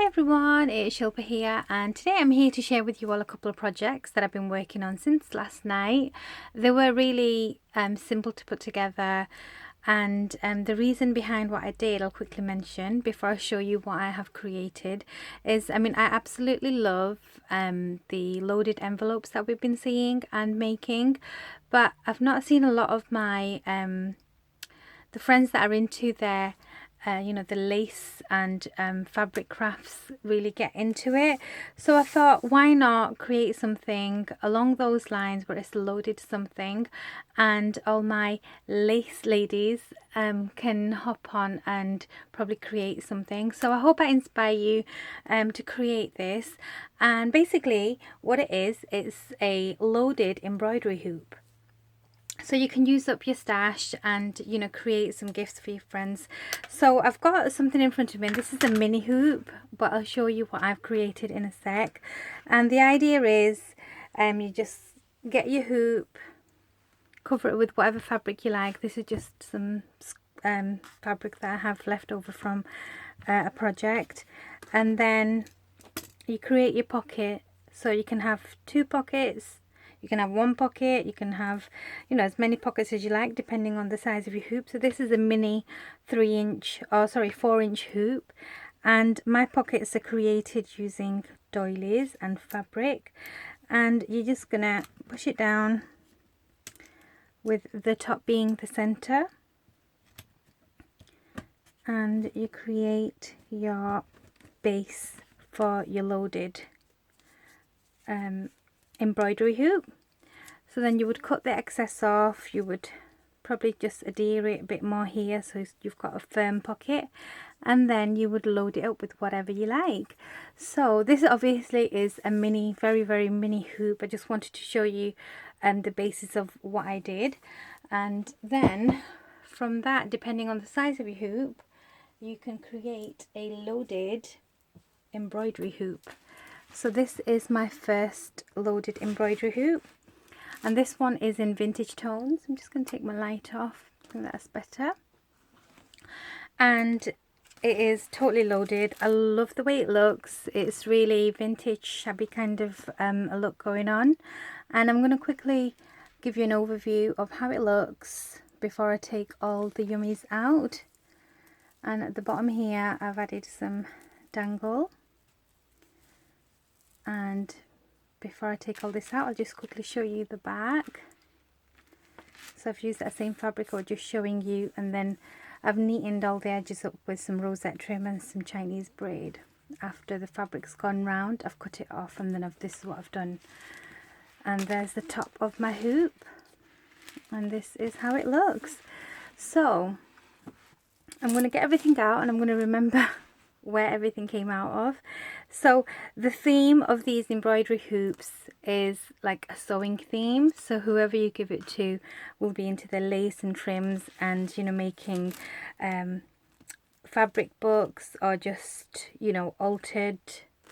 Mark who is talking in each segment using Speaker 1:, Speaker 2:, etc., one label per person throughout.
Speaker 1: everyone, it's Shilpa here, and today I'm here to share with you all a couple of projects that I've been working on since last night. They were really simple to put together, and the reason behind what I did I'll quickly mention before I show you what I have created is, I absolutely love the loaded envelopes that we've been seeing and making, but I've not seen a lot of my the friends that are into their the lace and fabric crafts really get into it. So I thought, why not create something along those lines where it's loaded something, and all my lace ladies can hop on and probably create something. So I hope I inspire you to create this. And basically what it is, it's a loaded embroidery hoop. So you can use up your stash and, create some gifts for your friends. So I've got something in front of me. This is a mini hoop, but I'll show you what I've created in a sec. And the idea is you just get your hoop, cover it with whatever fabric you like. This is just some fabric that I have left over from a project. And then you create your pocket. So you can have 2 pockets. You can have 1 pocket, you can have, as many pockets as you like, depending on the size of your hoop. So this is a mini 4-inch hoop. And my pockets are created using doilies and fabric. And you're just going to push it down with the top being the center. And you create your base for your loaded embroidery hoop. So then you would cut the excess off. You would probably just adhere it a bit more here so you've got a firm pocket, and then you would load it up with whatever you like. So this obviously is a mini, very mini hoop. I just wanted to show you the basis of what I did, and then from that, depending on the size of your hoop, you can create a loaded embroidery hoop. So this is my first loaded embroidery hoop, and this one is in vintage tones. I'm just going to take my light off, I think that's better. And it is totally loaded. I love the way it looks. It's really vintage, shabby kind of a look going on. And I'm going to quickly give you an overview of how it looks before I take all the yummies out. And at the bottom here I've added some dangle. And before I take all this out, I'll just quickly show you the back. So I've used that same fabric I was just showing you, and then I've neatened all the edges up with some rosette trim and some Chinese braid. After the fabric's gone round, I've cut it off, and then this is what I've done. And there's the top of my hoop, and this is how it looks. So I'm going to get everything out, and I'm going to remember where everything came out of. So the theme of these embroidery hoops is like a sewing theme, so whoever you give it to will be into the lace and trims and making fabric books, or just altered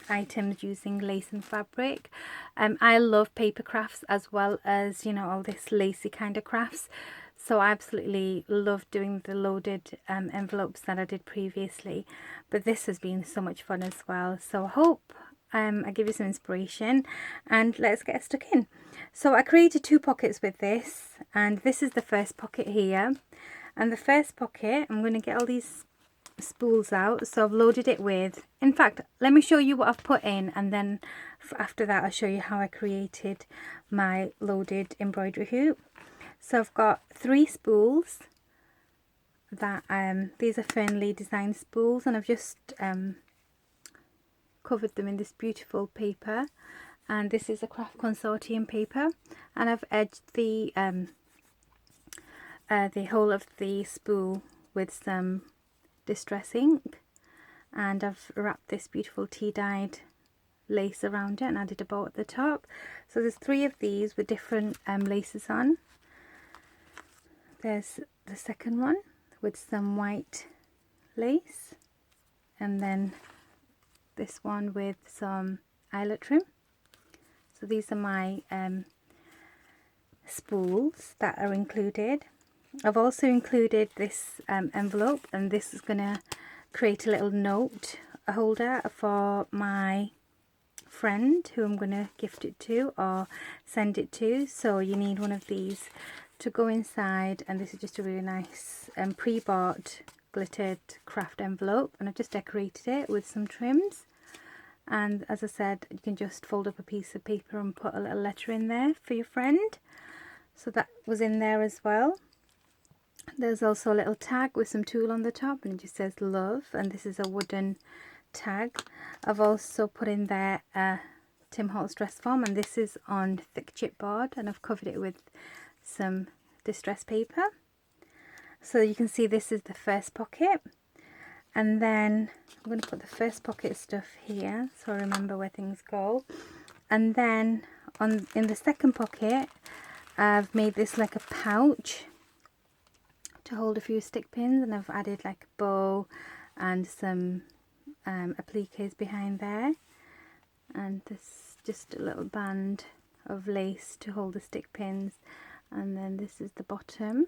Speaker 1: items using lace and fabric. I love paper crafts as well as all this lacy kind of crafts. So I absolutely love doing the loaded envelopes that I did previously, but this has been so much fun as well. So I hope I give you some inspiration, and let's get stuck in. So I created 2 pockets with this, and this is the first pocket here. And the first pocket, I'm going to get all these spools out. So I've loaded it with, in fact, let me show you what I've put in, and then after that I'll show you how I created my loaded embroidery hoop. So I've got 3 spools that these are Fernley design spools, and I've just covered them in this beautiful paper, and this is a craft consortium paper, and I've edged the whole of the spool with some distress ink, and I've wrapped this beautiful tea dyed lace around it and added a bow at the top. So there's 3 of these with different laces on. There's the second one with some white lace, and then this one with some eyelet trim. So these are my spools that are included. I've also included this envelope, and this is going to create a little note a holder for my friend who I'm going to gift it to or send it to. So you need one of these to go inside, and this is just a really nice pre-bought glittered craft envelope, and I've just decorated it with some trims. And as I said, you can just fold up a piece of paper and put a little letter in there for your friend. So that was in there as well. There's also a little tag with some tulle on the top, and it just says love, and this is a wooden tag. I've also put in there a Tim Holtz dress form, and this is on thick chipboard, and I've covered it with some distress paper. So you can see this is the first pocket, and then I'm going to put the first pocket stuff here so I remember where things go. And then in the second pocket I've made this like a pouch to hold a few stick pins, and I've added like a bow and some appliques behind there, and this just a little band of lace to hold the stick pins. And then this is the bottom.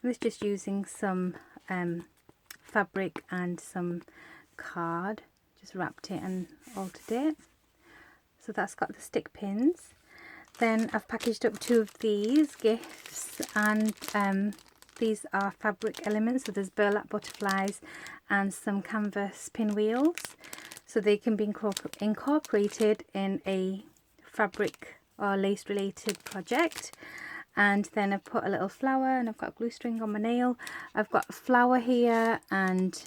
Speaker 1: This is just using some fabric and some card, just wrapped it and altered it. So that's got the stick pins. Then I've packaged up 2 of these gifts, and these are fabric elements. So there's burlap butterflies and some canvas pinwheels, so they can be incorporated in a fabric or lace related project. And then I've put a little flower, and I've got a glue string on my nail. I've got a flower here, and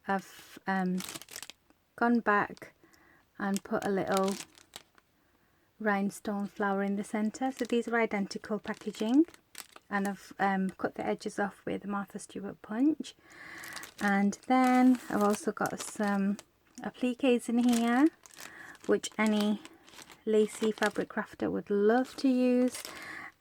Speaker 1: I've gone back and put a little rhinestone flower in the center. So these are identical packaging, and I've cut the edges off with Martha Stewart punch. And then I've also got some appliques in here, which any lacy fabric crafter would love to use.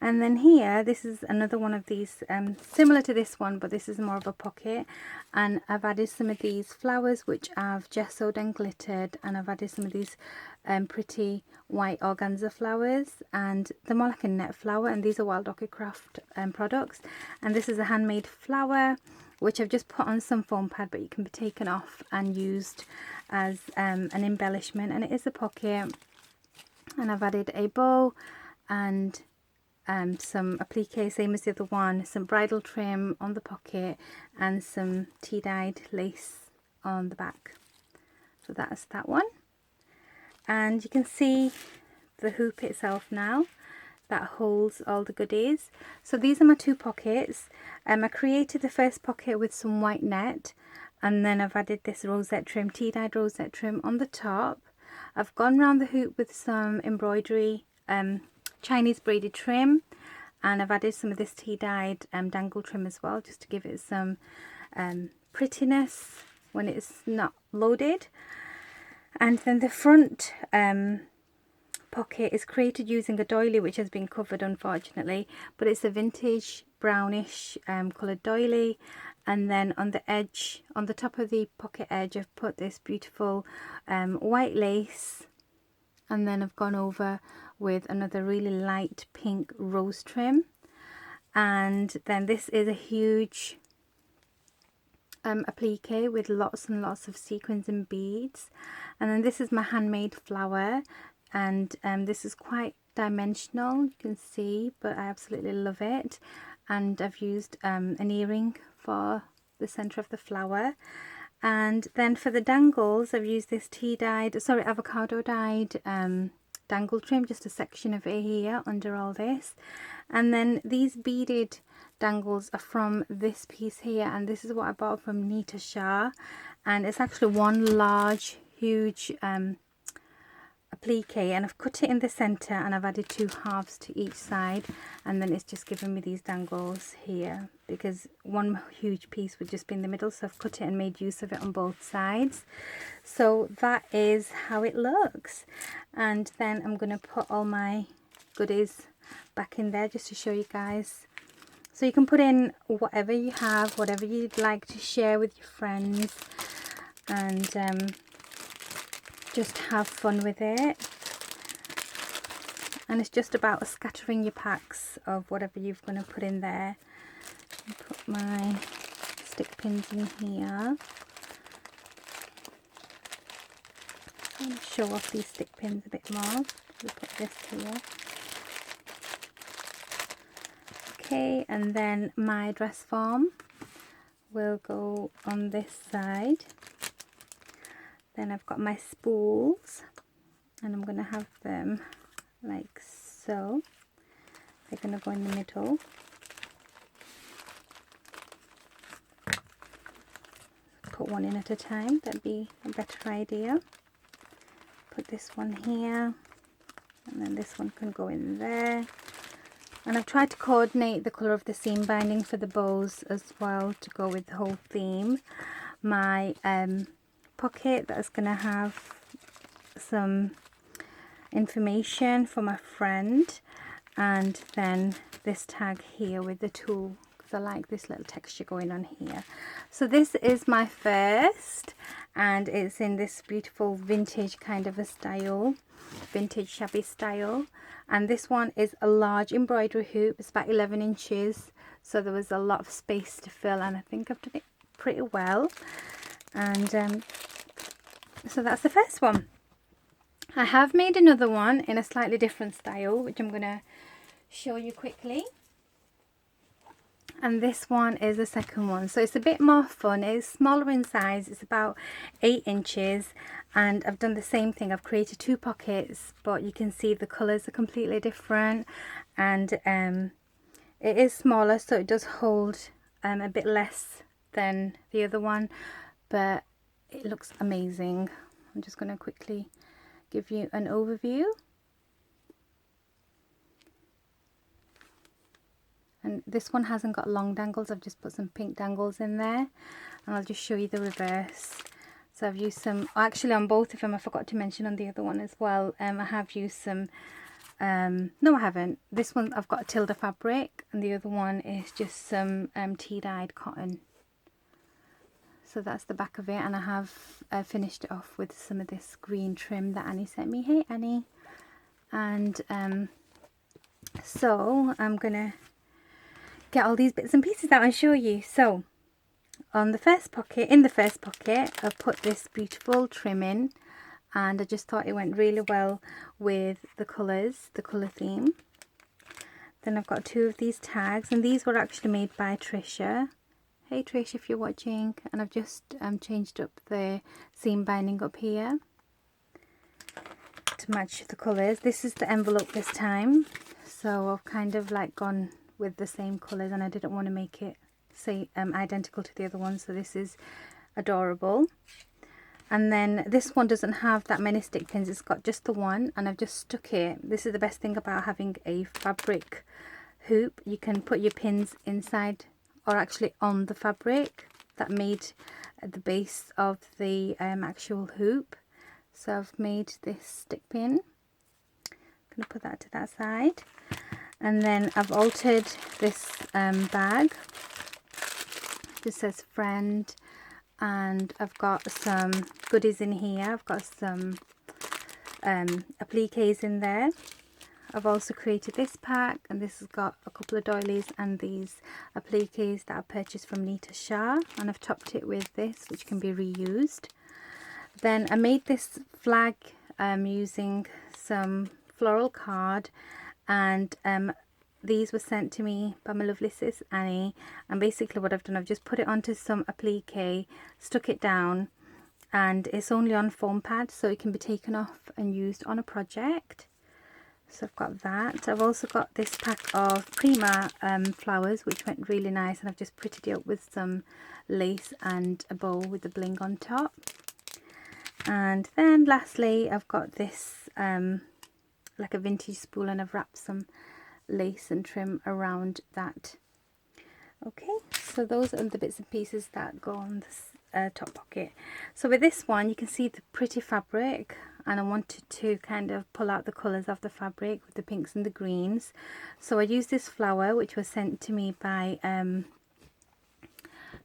Speaker 1: And then here, this is another one of these, similar to this one, but this is more of a pocket. And I've added some of these flowers, which I've gessoed and glittered. And I've added some of these pretty white organza flowers. And they're more like a net flower. And these are Wild Orchid Craft products. And this is a handmade flower, which I've just put on some foam pad, but you can be taken off and used as an embellishment. And it is a pocket. And I've added a bow and some applique, same as the other one, some bridal trim on the pocket, and some tea-dyed lace on the back. So that's that one. And you can see the hoop itself now that holds all the goodies. So these are my 2 pockets. I created the first pocket with some white net, and then I've added this rosette trim, tea-dyed rosette trim on the top. I've gone around the hoop with some embroidery Chinese braided trim, and I've added some of this tea-dyed dangle trim as well, just to give it some prettiness when it's not loaded. And then the front pocket is created using a doily, which has been covered unfortunately, but it's a vintage brownish coloured doily. And then on the edge, on the top of the pocket edge, I've put this beautiful white lace, and then I've gone over with another really light pink rose trim. And then this is a huge applique with lots and lots of sequins and beads. And then this is my handmade flower, and this is quite dimensional, you can see, but I absolutely love it. And I've used an earring for the center of the flower. And then for the dangles, I've used this avocado dyed dangle trim, just a section of it here under all this. And then these beaded dangles are from this piece here, and this is what I bought from Nita Shah, and it's actually one large huge applique, and I've cut it in the center, and I've added 2 halves to each side, and then it's just giving me these dangles here because one huge piece would just be in the middle, so I've cut it and made use of it on both sides. So that is how it looks. And then I'm going to put all my goodies back in there just to show you guys. So you can put in whatever you have, whatever you'd like to share with your friends, and just have fun with it. And it's just about scattering your packs of whatever you're going to put in there. I'll put my stick pins in here. I'm going to show off these stick pins a bit more. We'll put this here. Okay, and then my dress form will go on this side. Then I've got my spools, and I'm going to have them like so. They're going to go in the middle. Put one in at a time, that'd be a better idea. Put this one here, and then this one can go in there. And I've tried to coordinate the colour of the seam binding for the bows as well to go with the whole theme. My pocket that's going to have some information from a friend, and then this tag here with the tool, because I like this little texture going on here. So this is my first, and it's in this beautiful vintage kind of a style, vintage shabby style. And this one is a large embroidery hoop. It's about 11 inches, so there was a lot of space to fill, and I think I've done it pretty well. And so that's the first one. I have made another one in a slightly different style, which I'm going to show you quickly. And this one is the second one, so it's a bit more fun. It's smaller in size, it's about 8 inches, and I've done the same thing. I've created 2 pockets, but you can see the colours are completely different, and it is smaller, so it does hold a bit less than the other one, but it looks amazing. I'm just going to quickly give you an overview. And this one hasn't got long dangles, I've just put some pink dangles in there, and I'll just show you the reverse. So I've used some, actually on both of them, I forgot to mention on the other one as well, I have used some, no I haven't, this one I've got Tilda fabric, and the other one is just some tea-dyed cotton. So that's the back of it, and I have finished it off with some of this green trim that Annie sent me. Hey Annie. And so I'm going to get all these bits and pieces out and show you. So on the first pocket, in the first pocket, I've put this beautiful trim in, and I just thought it went really well with the colours, the colour theme. Then I've got 2 of these tags, and these were actually made by Trisha. Hey Trish, if you're watching. And I've just changed up the seam binding up here to match the colours. This is the envelope this time, so I've kind of like gone with the same colours, and I didn't want to make it say identical to the other one, so this is adorable. And then this one doesn't have that many stick pins, it's got just the one, and I've just stuck it. This is the best thing about having a fabric hoop, you can put your pins inside, or actually on the fabric that made at the base of the actual hoop. So I've made this stick pin, I'm going to put that to that side. And then I've altered this bag. This says friend, and I've got some goodies in here. I've got some appliques in there. I've also created this pack, and this has got a couple of doilies and these appliques that I purchased from Nita Shah, and I've topped it with this, which can be reused. Then I made this flag using some floral card, and these were sent to me by my lovely sis Annie, and basically what I've done, I've just put it onto some applique, stuck it down, and it's only on foam pad, so it can be taken off and used on a project. So I've got that. I've also got this pack of Prima flowers, which went really nice, and I've just prettied it up with some lace and a bow with the bling on top. And then lastly, I've got this like a vintage spool, and I've wrapped some lace and trim around that. Okay, so those are the bits and pieces that go on this top pocket. So with this one, you can see the pretty fabric, and I wanted to kind of pull out the colours of the fabric with the pinks and the greens. So I used this flower, which was sent to me by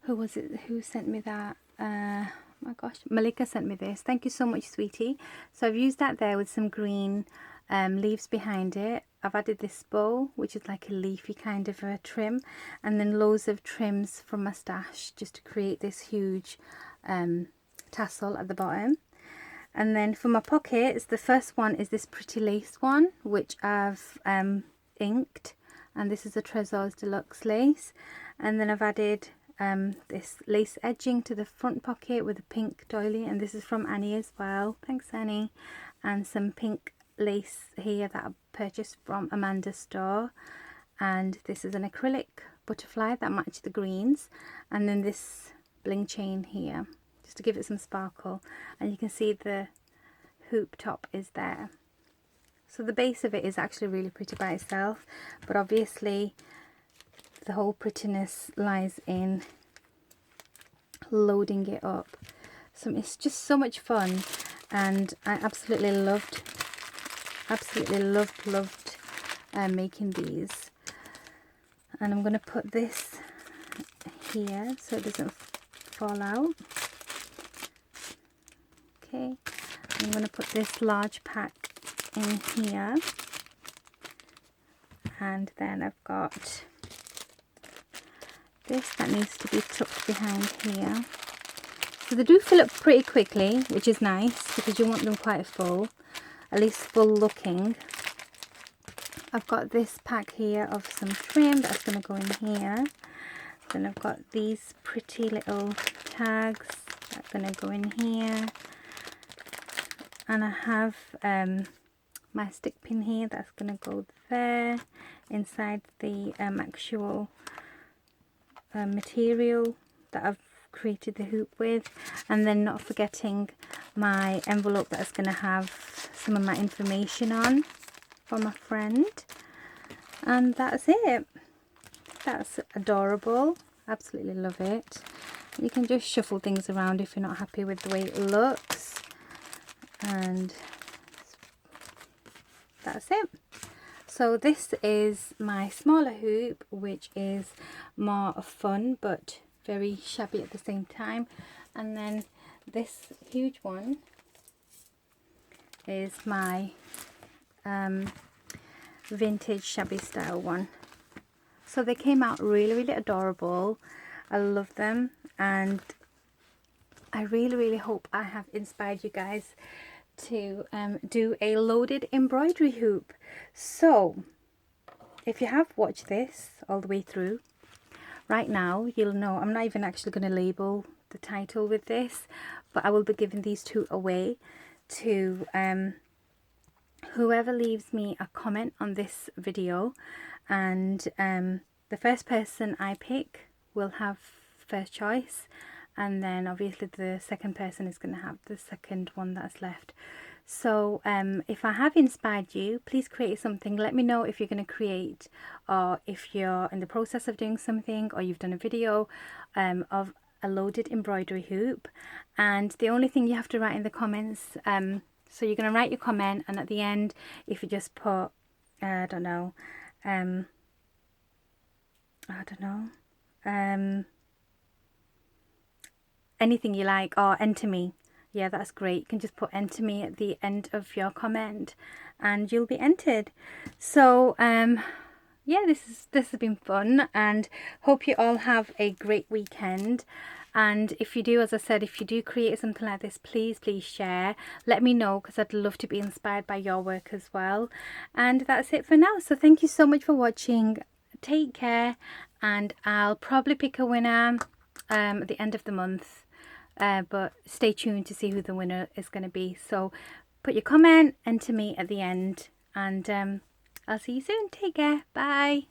Speaker 1: who was it who sent me that? My gosh, Malika sent me this. Thank you so much, sweetie. So I've used that there with some green leaves behind it. I've added this bow, which is like a leafy kind of a trim, and then loads of trims from my stash just to create this huge tassel at the bottom. And then for my pockets, the first one is this pretty lace one, which I've inked, and this is a Trésors Deluxe lace. And then I've added this lace edging to the front pocket with a pink doily, and this is from Annie as well. Thanks, Annie. And some pink lace here that I purchased from Amanda's store, and this is an acrylic butterfly that matched the greens, and then this bling chain here just to give it some sparkle, and you can see the hoop top is there. So the base of it is actually really pretty by itself, but obviously the whole prettiness lies in loading it up. So it's just so much fun, and I absolutely loved making these. And I'm going to put this here so it doesn't fall out. Okay, I'm going to put this large pack in here, and then I've got this that needs to be tucked behind here. So they do fill up pretty quickly, which is nice because you want them quite full, at least full looking. I've got this pack here of some trim that's going to go in here. Then I've got these pretty little tags that are going to go in here. And I have my stick pin here that's going to go there inside the actual material that I've created the hoop with. And then not forgetting my envelope that's going to have some of my information on for my friend. And that's it. That's adorable. Absolutely love it. You can just shuffle things around if you're not happy with the way it looks. And that's it. So this is my smaller hoop, which is more fun but very shabby at the same time. And then this huge one is my vintage shabby style one. So they came out really adorable. I love them, and I really hope I have inspired you guys to do a loaded embroidery hoop. So if you have watched this all the way through, right now you'll know I'm not even actually going to label the title with this, but I will be giving these two away to whoever leaves me a comment on this video, and the first person I pick will have first choice, and then obviously the second person is going to have the second one that's left. So if I have inspired you, please create something. Let me know if you're going to create, or if you're in the process of doing something, or you've done a video of a loaded embroidery hoop. And the only thing you have to write in the comments, so you're going to write your comment, and at the end, if you just put I don't know, anything you like, or enter me. Yeah, that's great. You can just put enter me at the end of your comment and you'll be entered. So yeah, this has been fun, and hope you all have a great weekend. And if you do, as I said, if you do create something like this, please share. Let me know, because I'd love to be inspired by your work as well. And that's it for now. So thank you so much for watching. Take care, and I'll probably pick a winner at the end of the month. But stay tuned to see who the winner is going to be. So put your comment, enter me at the end, and I'll see you soon. Take care. Bye.